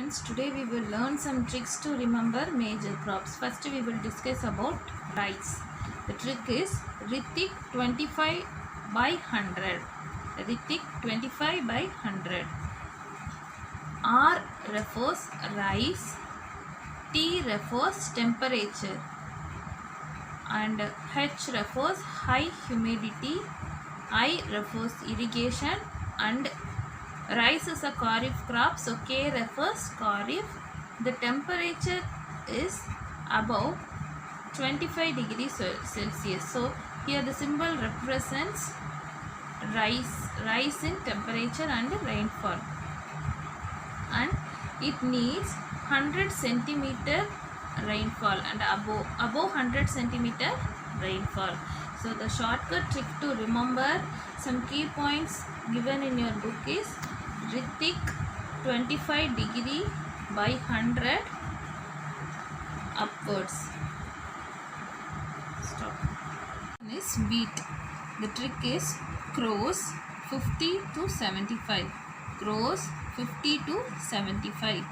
students, today we will learn some tricks to remember major crops. First we will discuss about rice. The trick is Ritik 25 by 100. Ritik 25 by 100. R refers rice, T refers temperature, and H refers high humidity, I refers irrigation, and rice is a kharif crop, so K refers kharif. The temperature is above 25 degrees Celsius. So here the symbol represents rise in temperature and rainfall, and it needs 100 centimeter rainfall and above 100 centimeter rainfall. So the shortcut trick to remember some key points given in your book is Ritik 25 degree by 100 upwards. Stop. One is wheat. The trick is crows 50 to 75. Crows 50 to 75.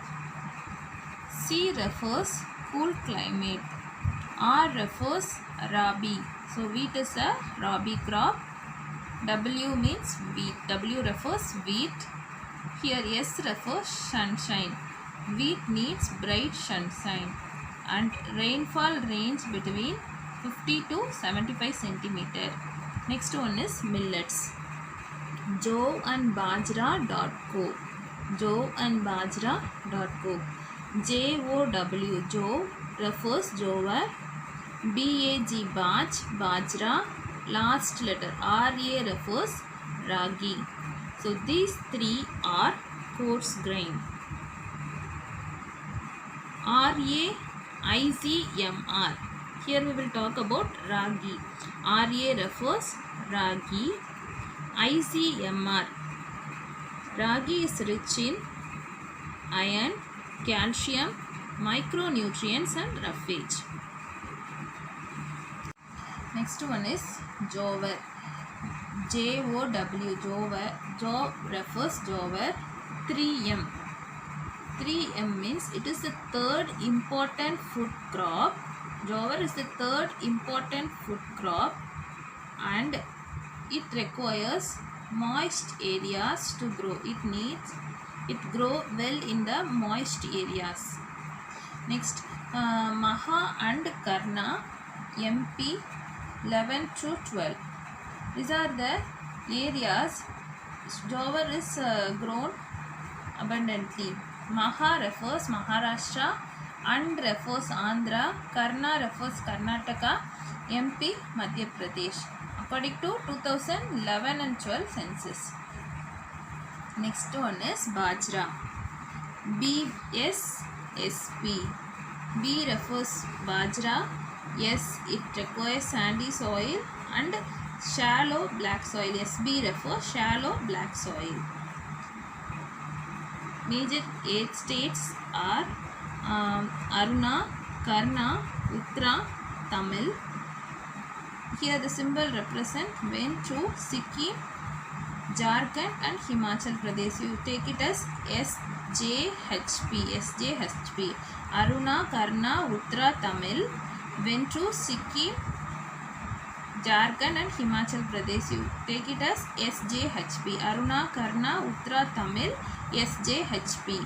C refers cool climate. R refers rabi. So wheat is a rabi crop. W means wheat. W refers wheat. Here S refers sunshine. Wheat needs bright sunshine, and rainfall range between 50 to 75 centimeter. Next one is millets. jowandbajra.co. jowandbajra.co. JOW, jow refers jowar. BAG, baj, bajra, last letter RA refers ragi. So these three are coarse grain. RAIZMR. Here we will talk about ragi. RA refers ragi. IZMR. Ragi is rich in iron, calcium, micronutrients and roughage. Next one is jowar. JOW, jowar. Jow refers jowar. 3M. 3M means it is the third important food crop. Jowar is the third important food crop, and it requires moist areas to grow. It grow well in the moist areas. Next, Maha and Karna, MP 11 to 12. These are the areas jowar is grown abundantly. Maha refers Maharashtra, and refers Andhra, Karna refers Karnataka, MP Madhya Pradesh, according to 2011 and 12 census. Next one is Bajra. BSSP. B refers Bajra. S, it requires sandy soil and shallow black soil. SB refers shallow black soil. Major 8 states are Aruna, Karna, Uttara, Tamil. Here the symbol represent went to Sikkim, Jharkhand and Himachal Pradesh. You take it as SJHP. Aruna, Karna, Uttara, Tamil went to Sikkim, Jharkhand and Himachal Pradesh. You take it as SJHP. Aruna, Karna, Uttara, Tamil, SJHP.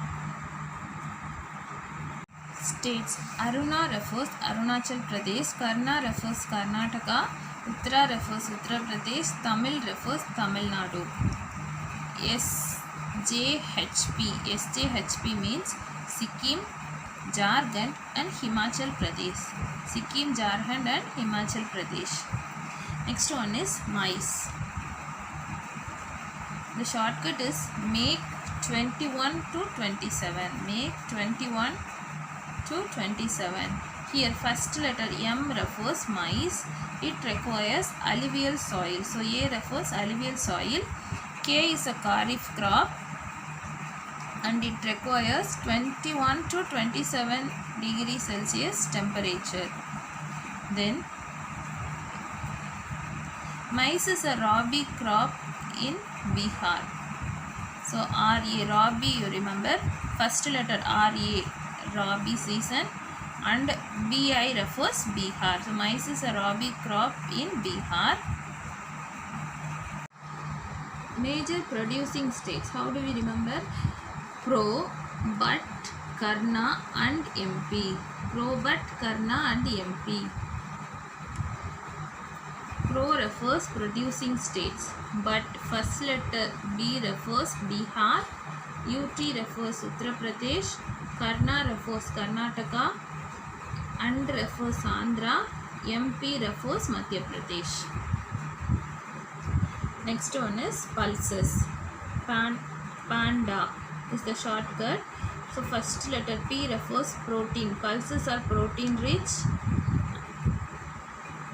States. Aruna refers Arunachal Pradesh, Karna refers Karnataka, Uttara refers Uttar Pradesh, Tamil refers Tamil Nadu. SJHP means Sikkim, Jharkhand and Himachal Pradesh. Sikkim, Jharkhand and Himachal Pradesh. Next one is maize. The shortcut is make 21 to 27. Make 21 to 27. Here first letter M refers maize. It requires alluvial soil. So A refers alluvial soil. K is a kharif crop, and it requires 21 to 27 degrees Celsius temperature. Then maize is a rabi crop in Bihar. So RA, Rabi, you remember, first letter RA, Rabi season, and BI refers Bihar. So maize is a Rabi crop in Bihar. Major producing states, how do we remember? Pro, But, Karna and MP. Pro, But, Karna and MP. Pro refers producing states, but first letter B refers Bihar, UT refers Uttar Pradesh, Karna refers Karnataka, and refers Andhra, MP refers Madhya Pradesh. Next one is pulses. Panda is the shortcut. So first letter P refers protein. Pulses are protein rich.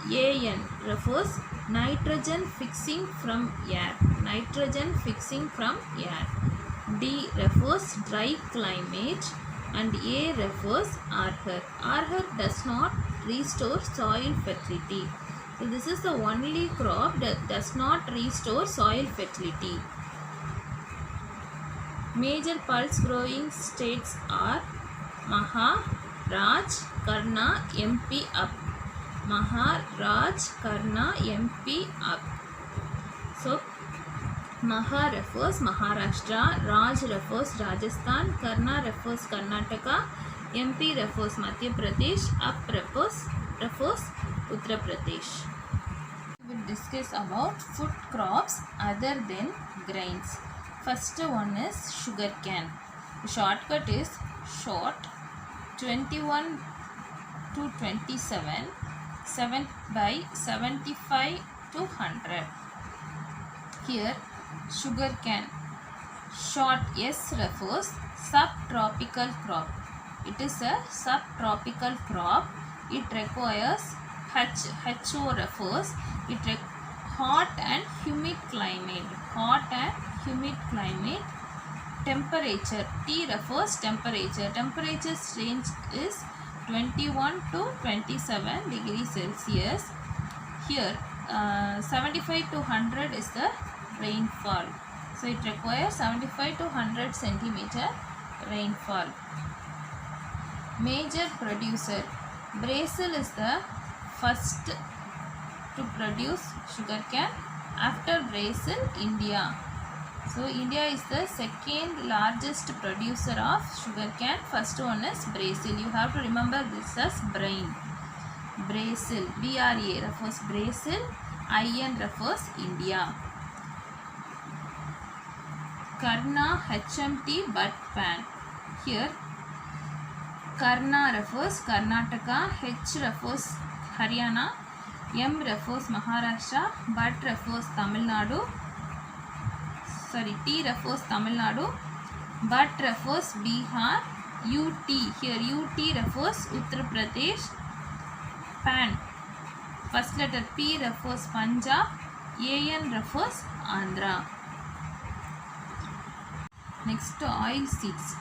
AN refers nitrogen fixing from air. Nitrogen fixing from air. D refers dry climate, and A refers Arhar. Arhar does not restore soil fertility. So this is the only crop that does not restore soil fertility. Major pulse growing states are Maha, Raj, Karna, MP up. Maha, Raj, Karna, MP up. So Maha refers Maharashtra, Raj refers Rajasthan, Karna refers Karnataka, MP refers Madhya Pradesh, up refers Uttar Pradesh. We will discuss about food crops other than grains. First one is sugarcane. The shortcut is short 21 to 27, 7 by 75 to 100. Here sugarcane, short S refers subtropical crop. It is a subtropical crop. It requires HO refers hot and humid climate. Hot and humid climate. Temperature, T refers temperature. Temperature range is 21 to 27 degrees Celsius. Here 75 to 100 is the rainfall. So it requires 75 to 100 centimeter rainfall. Major producer, Brazil is the first to produce sugarcane. After Brazil, India. So India is the second largest producer of sugarcane. First one is Brazil. You have to remember this as brain. Brazil, BRA refers Brazil, IN refers India. Karna, HMT, but pan. Here Karna refers Karnataka, H refers Haryana, M refers Maharashtra, but refers Tamil Nadu. T refers Tamil Nadu, but refers Bihar. UT, here UT refers Uttar Pradesh. Pan, first letter P refers Punjab, AN refers Andhra. Next, oil seeds.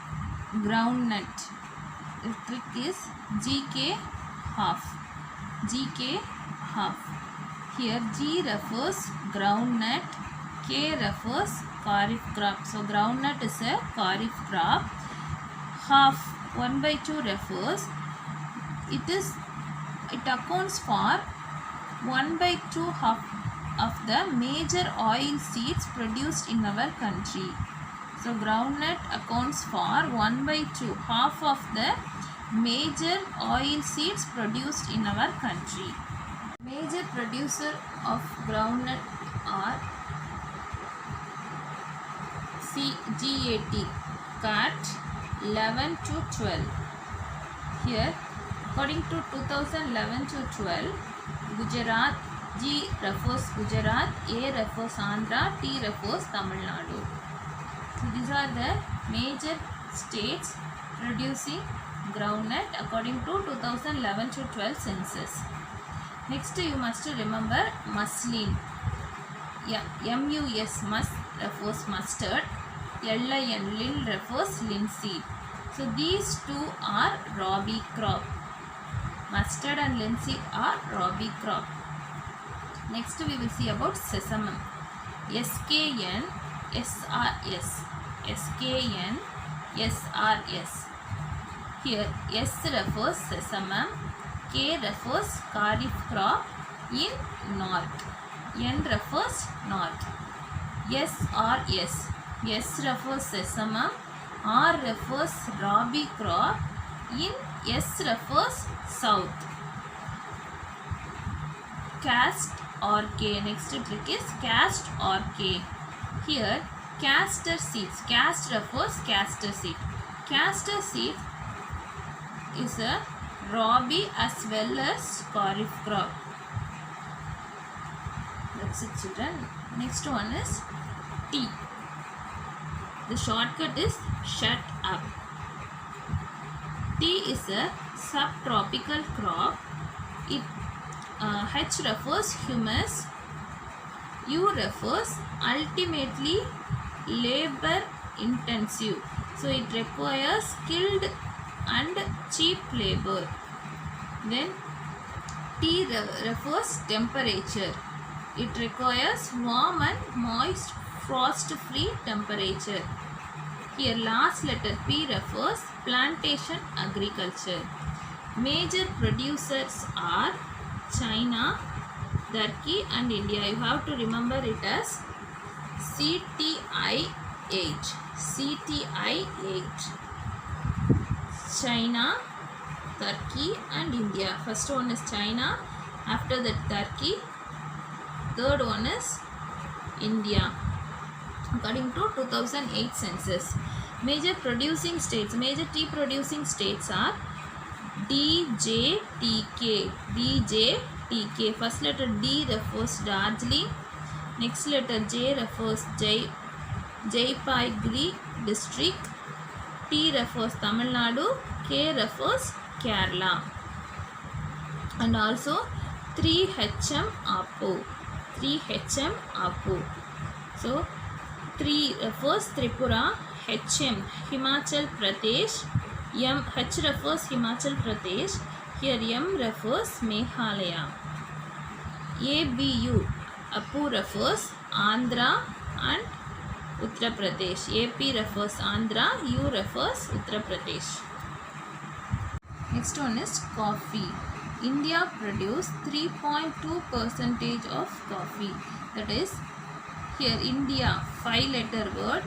Groundnut. The trick is GK half. GK half. Here G refers groundnut, K refers kharif crop. So groundnut is a kharif crop. Half 1/2 refers it accounts for 1/2 half of the major oil seeds produced in our country. So groundnut accounts for 1/2 half of the major oil seeds produced in our country. Major producer of groundnut are GAT, CAT 11 to 12. Here according to 2011 to 12, Gujarat, G refers Gujarat, A refers Andhra, T refers Tamil Nadu. So these are the major states producing groundnut according to 2011 to 12 census. Next you must remember muslin. MUS, mus refers mustard, LIN, lin refers linseed. So these two are rabi crop. Mustard and linseed are rabi crop. Next we will see about sesame. SKN, SRS. SKN, SRS. Here S refers sesame, K refers kharif crop in north, N refers north. SRS, S refers sesame, R refers rabi crop in S refers south. Cast or K, next trick is cast or K. Here castor seeds, cast refers castor seed. Castor seed is a rabi as well as kharif crop. That's it, children. Next one is T. The shortcut is shut up. Tea is a subtropical crop. It H refers humus, U refers ultimately labor intensive. So it requires skilled and cheap labor. Then T refers temperature. It requires warm and moist frost-free temperature. Here last letter P refers plantation agriculture. Major producers are China, Turkey and India. You have to remember it as CTIH. CTIH. China, Turkey and India. First one is China, after that Turkey, third one is India. According to 2008 census, major producing states, major tea producing states are DJTK. DJTK. First letter D refers Darjeeling. Next letter J refers Jaipagiri district. T refers Tamil Nadu. K refers Kerala. And also 3HM Apo. 3HM Apo. So 3 refers Tripura. HM Himachal Pradesh. H refers Himachal Pradesh. Here M refers Meghalaya. ABU Apu refers Andhra and Uttar Pradesh. AP refers Andhra. U refers Uttar Pradesh. Next one is coffee. India produces 3.2% of coffee. That is, here India 5-letter word,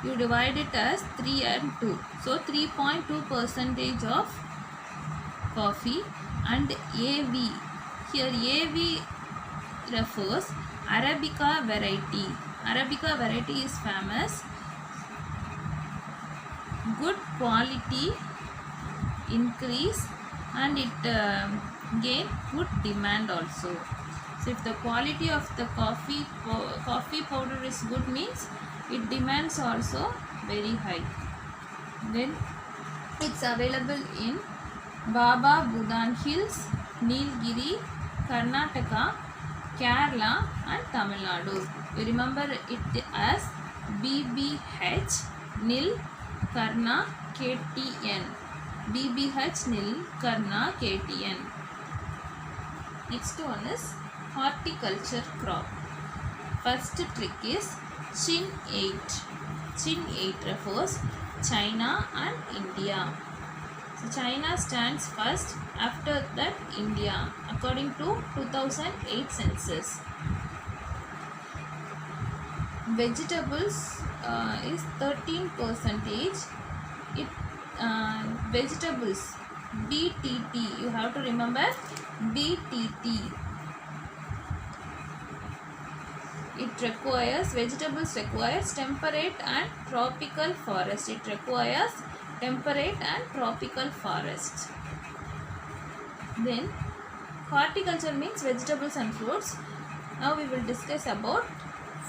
you divide it as 3 and 2. So 3.2% of coffee. And AV, here AV refers Arabica variety. Arabica variety is famous. Good quality increase and it gain good demand also. So if the quality of the coffee powder is good, means it demands also very high. Then it's available in Baba Budan Hills, Nilgiri, Karnataka, Kerala and Tamil Nadu. We remember it as BBH Nil Karna KTN. BBH Nil Karna KTN. Next one is horticulture crop. First trick is Chin 8. Chin 8 refers China and India. So China stands first, after that India, according to 2008 census. Vegetables is 13%. It vegetables BTT, you have to remember BTT. Vegetables requires temperate and tropical forest. It requires temperate and tropical forest. Then horticulture means vegetables and fruits. Now we will discuss about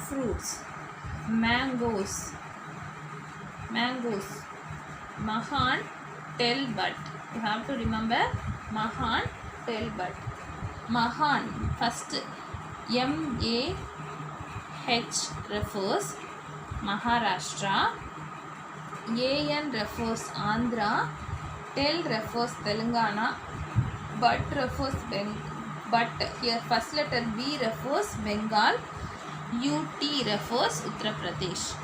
fruits. Mangoes. Mahan Telbut. You have to remember Mahan Telbut. Mahan, first MAH refers Maharashtra. AN refers Andhra. Tel refers Telangana. But refers but here first letter B refers Bengal. UT refers Uttar Pradesh.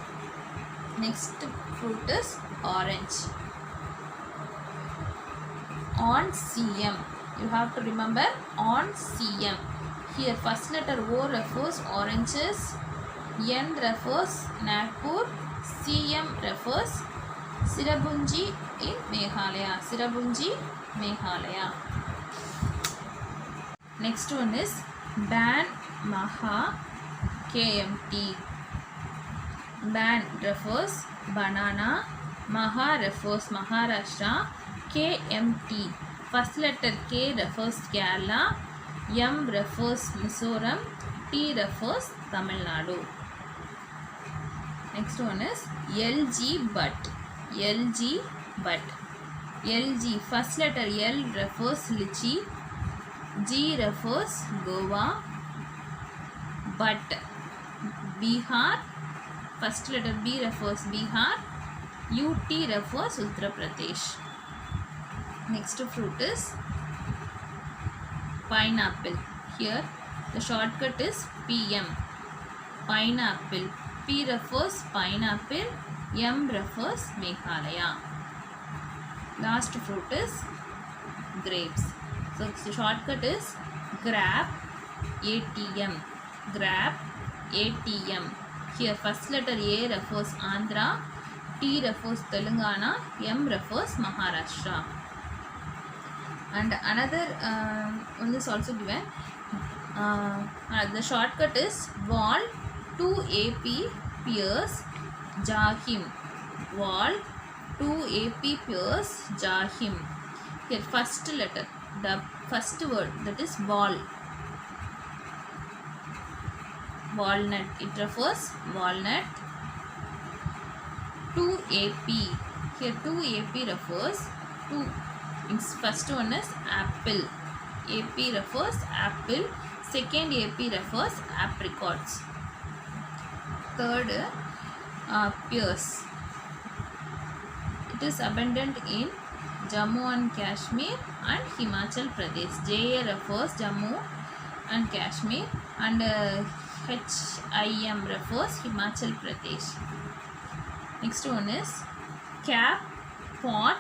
Next fruit is orange. On CM. You have to remember on CM. Here first letter O refers oranges, N refers Nagpur, CM refers Sirabunji in Meghalaya. Sirabunji, Meghalaya. Next one is Ban Maha KMT. Ban refers banana, Maha refers Maharashtra, KMT. First letter K refers Kerala, M refers Mizoram, T refers Tamil Nadu. Next one is LG Butt. LG Butt. LG first letter L refers Lychee, G refers Goa, Butt Bihar. First letter B refers Bihar, UT refers Uttar Pradesh. Next fruit is pineapple. Here the shortcut is PM. Pineapple. P refers pineapple, M refers Meghalaya. Last fruit is grapes. So the shortcut is grab ATM. Grab ATM. Here first letter A refers Andhra, T refers Telangana, M refers Maharashtra. And another one is also given. The shortcut is Wall 2AP Pierce Jahim. Wall 2AP Pierce Jahim. Here first letter, the first word, that is wall. Walnut. It refers walnut. 2AP. Here 2AP refers to. First one is apple. AP refers apple. Second AP refers apricots. Third, pears. It is abundant in Jammu and Kashmir and Himachal Pradesh. JA refers Jammu and Kashmir, and HIM refers Himachal Pradesh. Next one is cap, pot,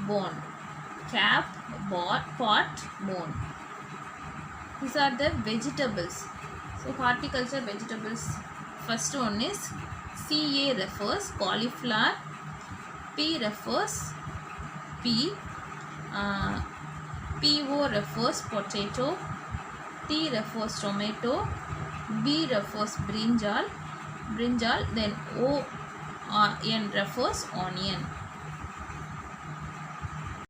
bone. Cap, pot, bone. These are the vegetables. So horticulture vegetables. First one is CA refers cauliflower, P refers pea, PO refers potato, T refers tomato, B refers brinjal, then ON refers onion.